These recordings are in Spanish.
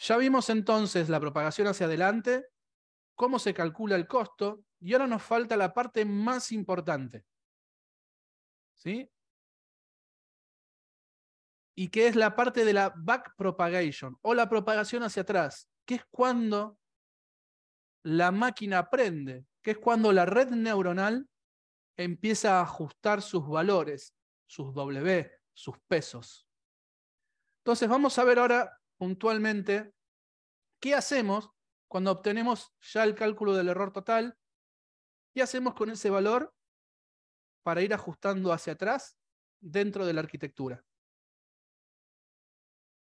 Ya vimos entonces la propagación hacia adelante, cómo se calcula el costo, y ahora nos falta la parte más importante, ¿sí? Y que es la parte de la backpropagation, o la propagación hacia atrás, que es cuando la máquina aprende, que es cuando la red neuronal empieza a ajustar sus valores, sus W, sus pesos. Entonces vamos a ver ahora puntualmente qué hacemos cuando obtenemos ya el cálculo del error total, qué hacemos con ese valor para ir ajustando hacia atrás dentro de la arquitectura.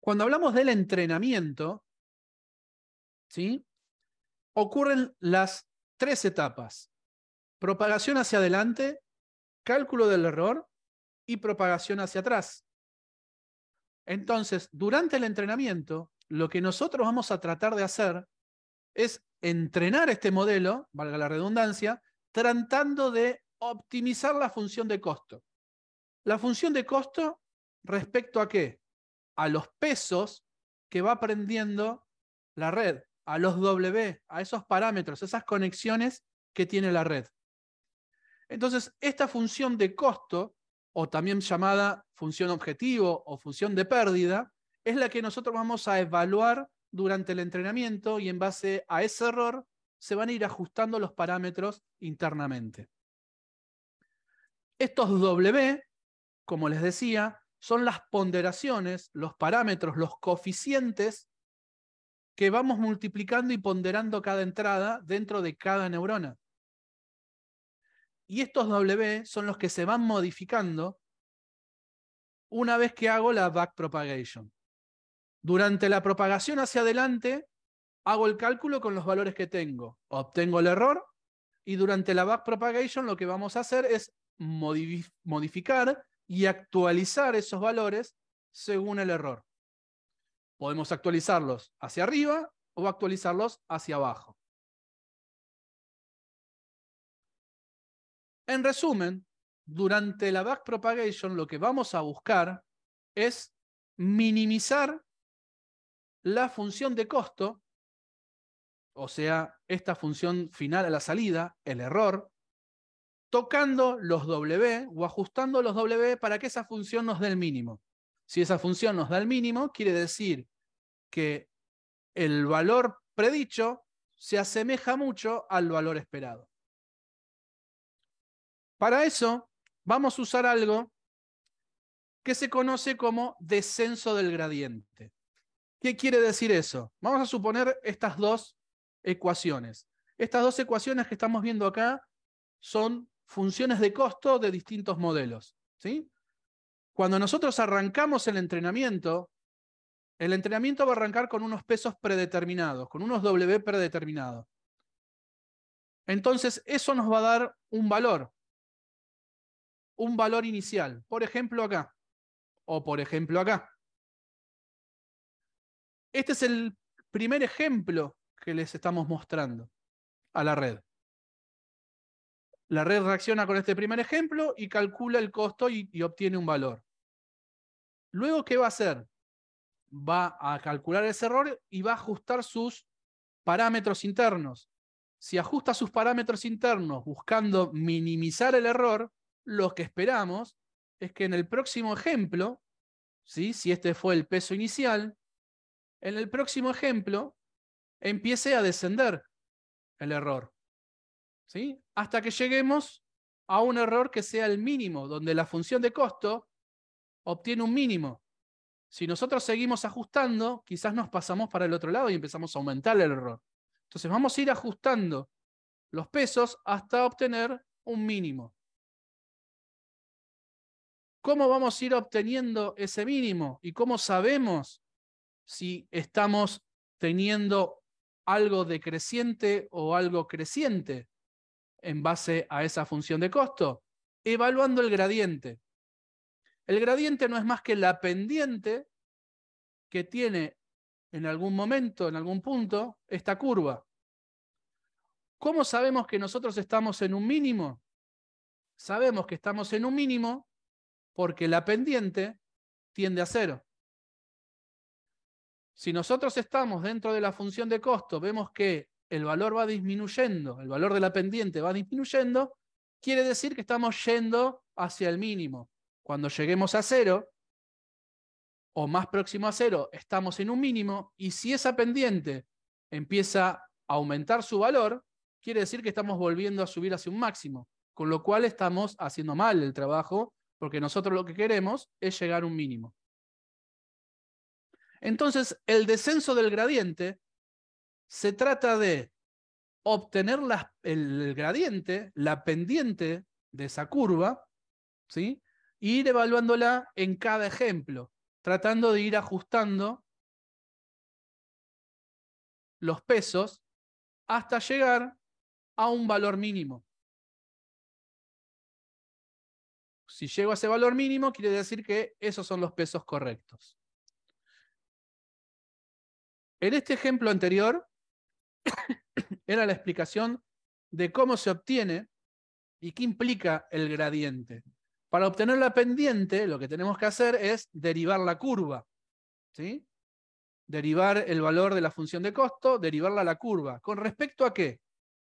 Cuando hablamos del entrenamiento, ¿sí? Ocurren las tres etapas: propagación hacia adelante, cálculo del error y propagación hacia atrás. Entonces, durante el entrenamiento, lo que nosotros vamos a tratar de hacer es entrenar este modelo, valga la redundancia, tratando de optimizar la función de costo. La función de costo respecto a qué? A los pesos que va aprendiendo la red, a los W, a esos parámetros, esas conexiones que tiene la red. Entonces, esta función de costo, o también llamada función objetivo o función de pérdida, es la que nosotros vamos a evaluar durante el entrenamiento, y en base a ese error se van a ir ajustando los parámetros internamente. Estos W, como les decía, son las ponderaciones, los parámetros, los coeficientes que vamos multiplicando y ponderando cada entrada dentro de cada neurona. Y estos W son los que se van modificando una vez que hago la backpropagation. Durante la propagación hacia adelante, hago el cálculo con los valores que tengo, obtengo el error, y durante la backpropagation lo que vamos a hacer es modificar y actualizar esos valores según el error. Podemos actualizarlos hacia arriba o actualizarlos hacia abajo. En resumen, durante la backpropagation lo que vamos a buscar es minimizar la función de costo, o sea, esta función final a la salida, el error, tocando los W o ajustando los W para que esa función nos dé el mínimo. Si esa función nos da el mínimo, quiere decir que el valor predicho se asemeja mucho al valor esperado. Para eso, vamos a usar algo que se conoce como descenso del gradiente. ¿Qué quiere decir eso? Vamos a suponer estas dos ecuaciones. Estas dos ecuaciones que estamos viendo acá son funciones de costo de distintos modelos, ¿sí? Cuando nosotros arrancamos el entrenamiento va a arrancar con unos pesos predeterminados, con unos W predeterminados. Entonces, eso nos va a dar un valor inicial. Por ejemplo, acá, o por ejemplo, acá. Este es el primer ejemplo que les estamos mostrando a la red. La red reacciona con este primer ejemplo y calcula el costo y obtiene un valor. Luego, ¿qué va a hacer? Va a calcular ese error y va a ajustar sus parámetros internos. Si ajusta sus parámetros internos buscando minimizar el error, lo que esperamos es que en el próximo ejemplo, ¿sí? Si este fue el peso inicial, en el próximo ejemplo empiece a descender el error, ¿sí? Hasta que lleguemos a un error que sea el mínimo, donde la función de costo obtiene un mínimo. Si nosotros seguimos ajustando, quizás nos pasamos para el otro lado y empezamos a aumentar el error. Entonces vamos a ir ajustando los pesos hasta obtener un mínimo. ¿Cómo vamos a ir obteniendo ese mínimo? ¿Y cómo sabemos si estamos teniendo algo decreciente o algo creciente en base a esa función de costo? Evaluando el gradiente. El gradiente no es más que la pendiente que tiene en algún momento, en algún punto, esta curva. ¿Cómo sabemos que nosotros estamos en un mínimo? Sabemos que estamos en un mínimo porque la pendiente tiende a cero. Si nosotros estamos dentro de la función de costo, vemos que el valor va disminuyendo, el valor de la pendiente va disminuyendo, quiere decir que estamos yendo hacia el mínimo. Cuando lleguemos a cero, o más próximo a cero, estamos en un mínimo, y si esa pendiente empieza a aumentar su valor, quiere decir que estamos volviendo a subir hacia un máximo, con lo cual estamos haciendo mal el trabajo, porque nosotros lo que queremos es llegar a un mínimo. Entonces, el descenso del gradiente se trata de obtener el gradiente, la pendiente de esa curva, ¿sí? E ir evaluándola en cada ejemplo, tratando de ir ajustando los pesos hasta llegar a un valor mínimo. Si llego a ese valor mínimo, quiere decir que esos son los pesos correctos. En este ejemplo anterior, era la explicación de cómo se obtiene y qué implica el gradiente. Para obtener la pendiente, lo que tenemos que hacer es derivar la curva, ¿sí? Derivar el valor de la función de costo, derivarla a la curva. ¿Con respecto a qué?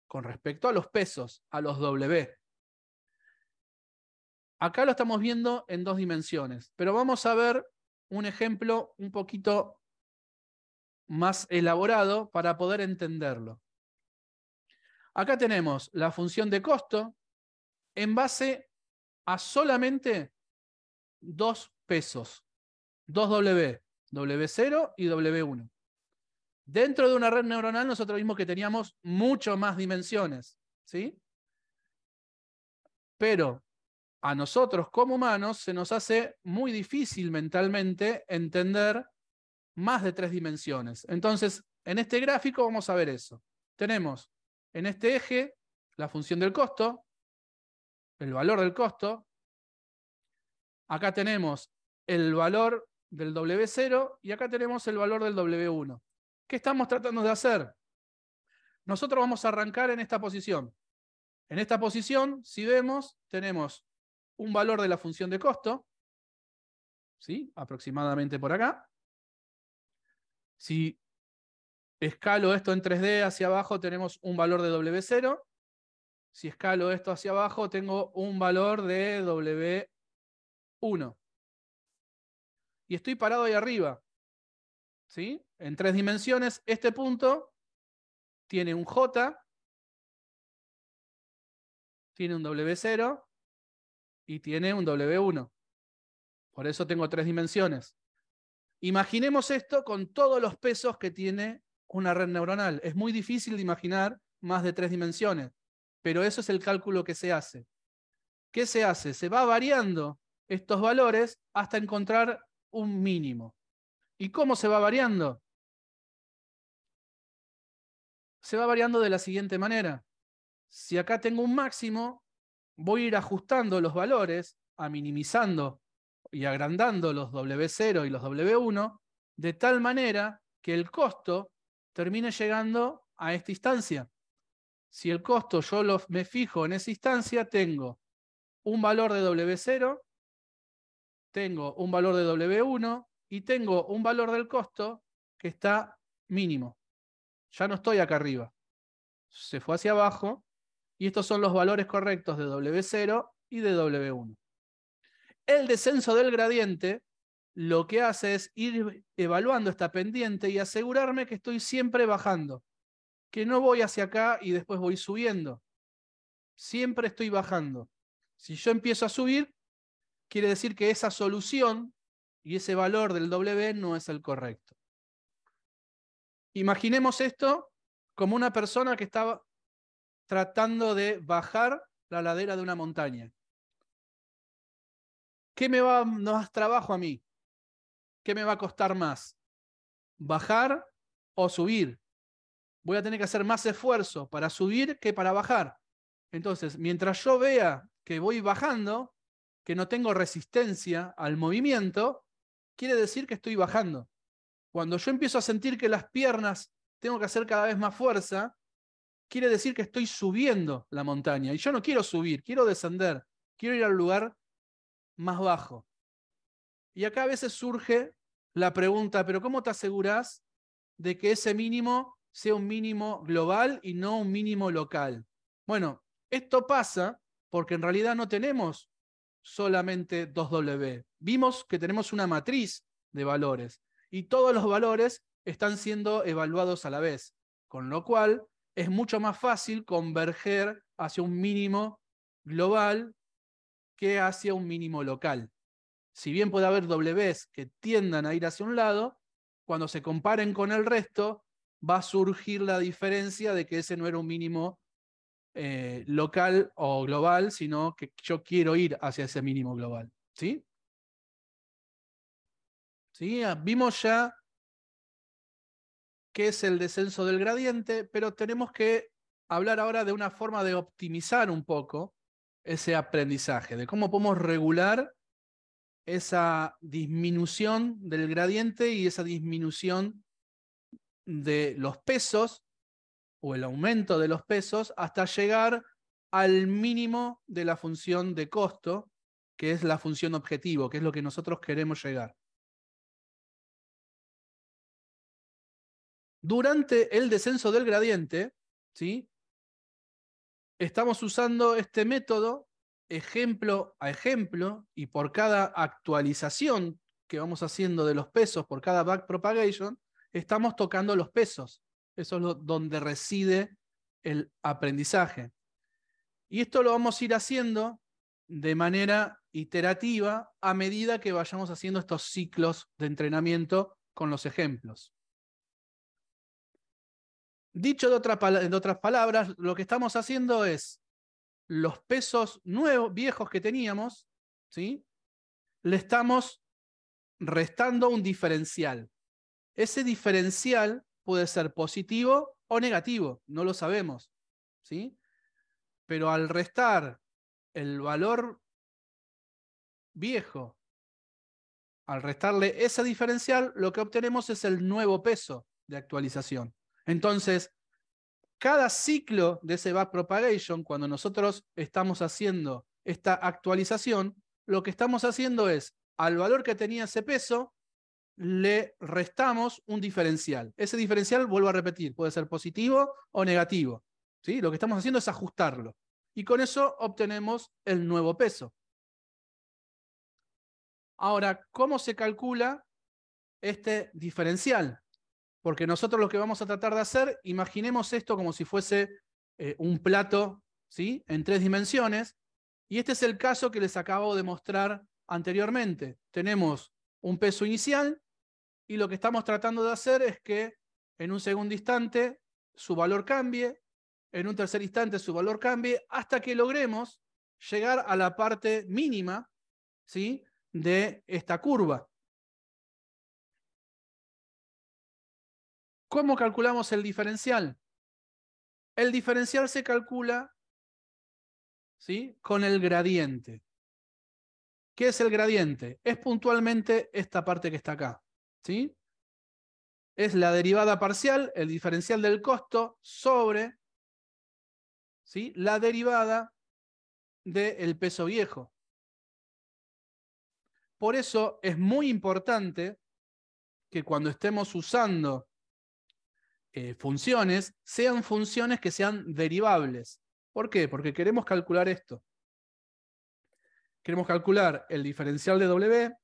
Con respecto a los pesos, a los W. Acá lo estamos viendo en dos dimensiones, pero vamos a ver un ejemplo un poquito más elaborado para poder entenderlo. Acá tenemos la función de costo en base a solamente dos pesos, dos W, W0 y W1. Dentro de una red neuronal nosotros vimos que teníamos mucho más dimensiones, ¿sí? Pero a nosotros como humanos se nos hace muy difícil mentalmente entender más de 3 dimensiones. Entonces, en este gráfico vamos a ver eso. Tenemos en este eje la función del costo, el valor del costo. Acá tenemos el valor del W0 y acá tenemos el valor del W1. ¿Qué estamos tratando de hacer? Nosotros vamos a arrancar en esta posición. En esta posición, si vemos, tenemos un valor de la función de costo, ¿sí? Aproximadamente por acá. Si escalo esto en 3D hacia abajo, tenemos un valor de W0. Si escalo esto hacia abajo, tengo un valor de W1. Y estoy parado ahí arriba, ¿sí? En 3 dimensiones, este punto tiene un J, tiene un W0 y tiene un W1. Por eso tengo 3 dimensiones. Imaginemos esto con todos los pesos que tiene una red neuronal. Es muy difícil de imaginar más de 3 dimensiones, pero eso es el cálculo que se hace. ¿Qué se hace? Se va variando estos valores hasta encontrar un mínimo. ¿Y cómo se va variando? Se va variando de la siguiente manera. Si acá tengo un máximo, voy a ir ajustando los valores, a minimizando y agrandando los W0 y los W1, de tal manera que el costo termine llegando a esta instancia. Si el costo yo me fijo en esa instancia, tengo un valor de W0, tengo un valor de W1 y tengo un valor del costo que está mínimo. Ya no estoy acá arriba. Se fue hacia abajo y estos son los valores correctos de W0 y de W1. El descenso del gradiente lo que hace es ir evaluando esta pendiente y asegurarme que estoy siempre bajando, que no voy hacia acá y después voy subiendo. Siempre estoy bajando. Si yo empiezo a subir, quiere decir que esa solución y ese valor del W no es el correcto. Imaginemos esto como una persona que estaba tratando de bajar la ladera de una montaña. ¿Qué me va más trabajo a mí? ¿Qué me va a costar más? ¿Bajar o subir? Voy a tener que hacer más esfuerzo para subir que para bajar. Entonces, mientras yo vea que voy bajando, que no tengo resistencia al movimiento, quiere decir que estoy bajando. Cuando yo empiezo a sentir que las piernas tengo que hacer cada vez más fuerza, quiere decir que estoy subiendo la montaña. Y yo no quiero subir, quiero descender, quiero ir al lugar más bajo. Y acá a veces surge la pregunta, pero ¿cómo te asegurás de que ese mínimo sea un mínimo global y no un mínimo local? Bueno, esto pasa porque en realidad no tenemos solamente 2W. Vimos que tenemos una matriz de valores y todos los valores están siendo evaluados a la vez, con lo cual es mucho más fácil converger hacia un mínimo global que hacia un mínimo local. Si bien puede haber Ws que tiendan a ir hacia un lado, cuando se comparen con el resto, va a surgir la diferencia de que ese no era un mínimo local o global, sino que yo quiero ir hacia ese mínimo global. ¿Sí? ¿Sí? Vimos ya qué es el descenso del gradiente, pero tenemos que hablar ahora de una forma de optimizar un poco ese aprendizaje, de cómo podemos regular esa disminución del gradiente y esa disminución de los pesos o el aumento de los pesos hasta llegar al mínimo de la función de costo, que es la función objetivo, que es lo que nosotros queremos llegar. Durante el descenso del gradiente, ¿sí?, estamos usando este método ejemplo a ejemplo y por cada actualización que vamos haciendo de los pesos, por cada backpropagation, estamos tocando los pesos. Eso es donde reside el aprendizaje. Y esto lo vamos a ir haciendo de manera iterativa a medida que vayamos haciendo estos ciclos de entrenamiento con los ejemplos. Dicho de otras palabras, lo que estamos haciendo es los pesos nuevos, viejos que teníamos, ¿sí?, le estamos restando un diferencial. Ese diferencial puede ser positivo o negativo, no lo sabemos, ¿sí? Pero al restar el valor viejo, al restarle ese diferencial, lo que obtenemos es el nuevo peso de actualización. Entonces, cada ciclo de ese backpropagation, cuando nosotros estamos haciendo esta actualización, lo que estamos haciendo es, al valor que tenía ese peso, le restamos un diferencial. Ese diferencial, vuelvo a repetir, puede ser positivo o negativo, ¿sí? Lo que estamos haciendo es ajustarlo. Y con eso obtenemos el nuevo peso. Ahora, ¿cómo se calcula este diferencial? Porque nosotros lo que vamos a tratar de hacer, imaginemos esto como si fuese un plato, ¿sí?, en 3 dimensiones, y este es el caso que les acabo de mostrar anteriormente. Tenemos un peso inicial y lo que estamos tratando de hacer es que en un segundo instante su valor cambie, en un tercer instante su valor cambie, hasta que logremos llegar a la parte mínima, ¿sí?, de esta curva. ¿Cómo calculamos el diferencial? El diferencial se calcula, ¿sí?, con el gradiente. ¿Qué es el gradiente? Es puntualmente esta parte que está acá, ¿sí? Es la derivada parcial, el diferencial del costo, sobre, ¿sí?, la derivada del peso viejo. Por eso es muy importante que cuando estemos usando funciones, sean funciones que sean derivables. ¿Por qué? Porque queremos calcular esto. Queremos calcular el diferencial de W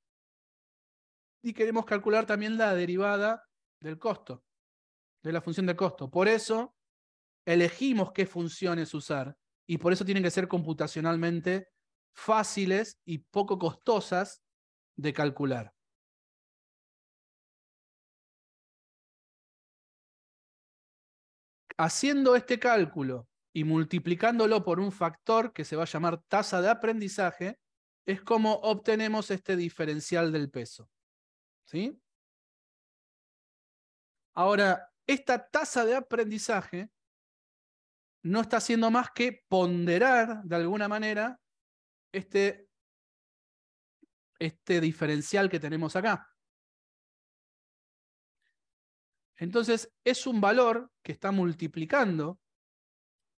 y queremos calcular también la derivada del costo, de la función de costo. Por eso elegimos qué funciones usar y por eso tienen que ser computacionalmente fáciles y poco costosas de calcular. Haciendo este cálculo y multiplicándolo por un factor que se va a llamar tasa de aprendizaje, es como obtenemos este diferencial del peso, ¿sí? Ahora, esta tasa de aprendizaje no está haciendo más que ponderar de alguna manera este diferencial que tenemos acá. Entonces, es un valor que está multiplicando,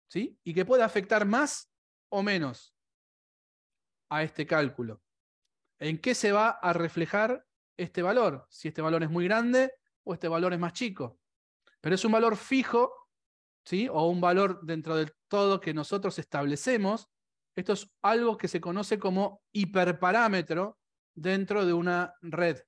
¿sí?, y que puede afectar más o menos a este cálculo. ¿En qué se va a reflejar este valor, si este valor es muy grande o este valor es más chico. Pero es un valor fijo, ¿sí? O un valor dentro del todo que nosotros establecemos. Esto es algo que se conoce como hiperparámetro dentro de una red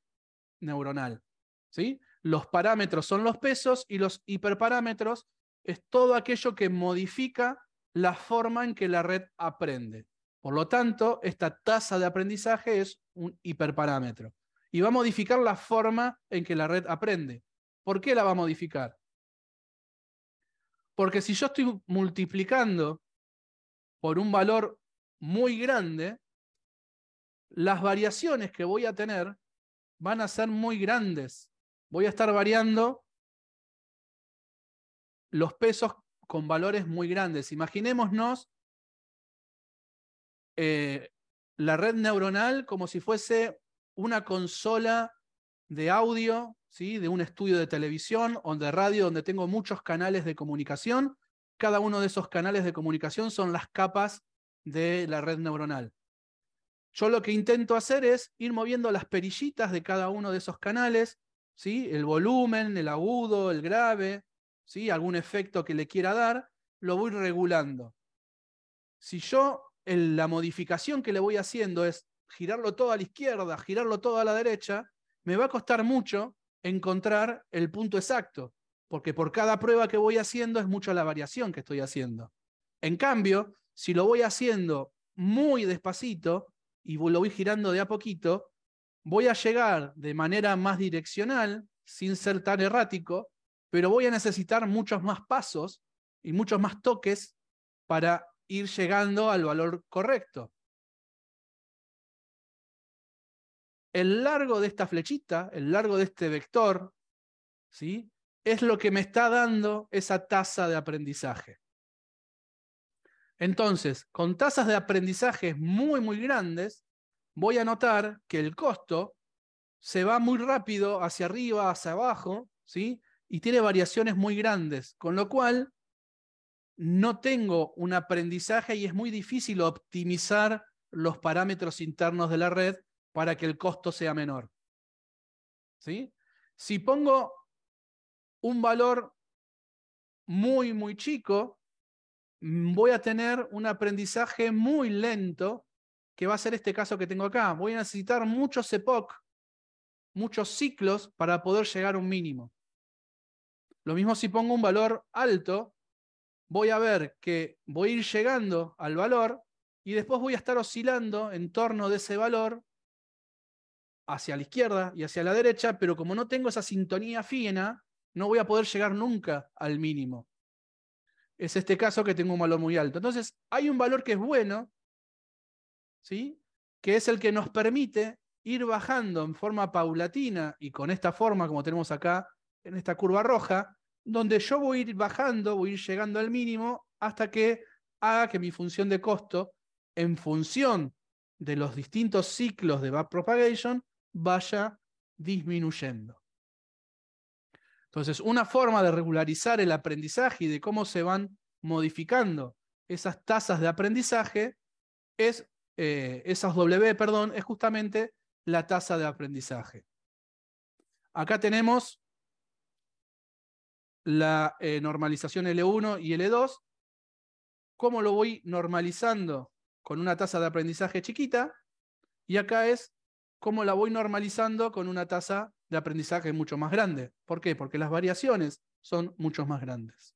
neuronal, ¿sí? Los parámetros son los pesos y los hiperparámetros es todo aquello que modifica la forma en que la red aprende. Por lo tanto, esta tasa de aprendizaje es un hiperparámetro y va a modificar la forma en que la red aprende. ¿Por qué la va a modificar? Porque si yo estoy multiplicando por un valor muy grande, las variaciones que voy a tener van a ser muy grandes. Voy a estar variando los pesos con valores muy grandes. Imaginémonos la red neuronal como si fuese una consola de audio, ¿sí? De un estudio de televisión o de radio donde tengo muchos canales de comunicación. Cada uno de esos canales de comunicación son las capas de la red neuronal. Yo lo que intento hacer es ir moviendo las perillitas de cada uno de esos canales, ¿sí? El volumen, el agudo, el grave, ¿sí? Algún efecto que le quiera dar, lo voy regulando. Si yo la modificación que le voy haciendo es girarlo todo a la izquierda, girarlo todo a la derecha, me va a costar mucho encontrar el punto exacto, porque por cada prueba que voy haciendo es mucha la variación que estoy haciendo. En cambio, si lo voy haciendo muy despacito y lo voy girando de a poquito, voy a llegar de manera más direccional, sin ser tan errático, pero voy a necesitar muchos más pasos y muchos más toques para ir llegando al valor correcto. El largo de esta flechita, el largo de este vector, ¿sí? Es lo que me está dando esa tasa de aprendizaje. Entonces, con tasas de aprendizaje muy grandes, voy a notar que el costo se va muy rápido hacia arriba, hacia abajo, ¿sí? Y tiene variaciones muy grandes, con lo cual no tengo un aprendizaje y es muy difícil optimizar los parámetros internos de la red para que el costo sea menor. ¿Sí? Si pongo un valor muy chico, voy a tener un aprendizaje muy lento, que va a ser este caso que tengo acá. Voy a necesitar muchos epoch, muchos ciclos para poder llegar a un mínimo. Lo mismo si pongo un valor alto, voy a ver que voy a ir llegando al valor y después voy a estar oscilando en torno de ese valor hacia la izquierda y hacia la derecha, pero como no tengo esa sintonía fina, no voy a poder llegar nunca al mínimo. Es este caso que tengo un valor muy alto. Entonces, hay un valor que es bueno, ¿sí? Que es el que nos permite ir bajando en forma paulatina y con esta forma, como tenemos acá en esta curva roja, donde yo voy a ir bajando, voy a ir llegando al mínimo hasta que haga que mi función de costo, en función de los distintos ciclos de backpropagation, vaya disminuyendo. Entonces, una forma de regularizar el aprendizaje y de cómo se van modificando esas tasas de aprendizaje es, esas W, perdón, es justamente la tasa de aprendizaje. Acá tenemos la normalización L1 y L2. ¿Cómo lo voy normalizando con una tasa de aprendizaje chiquita? Y acá es cómo la voy normalizando con una tasa de aprendizaje mucho más grande. ¿Por qué? Porque las variaciones son mucho más grandes.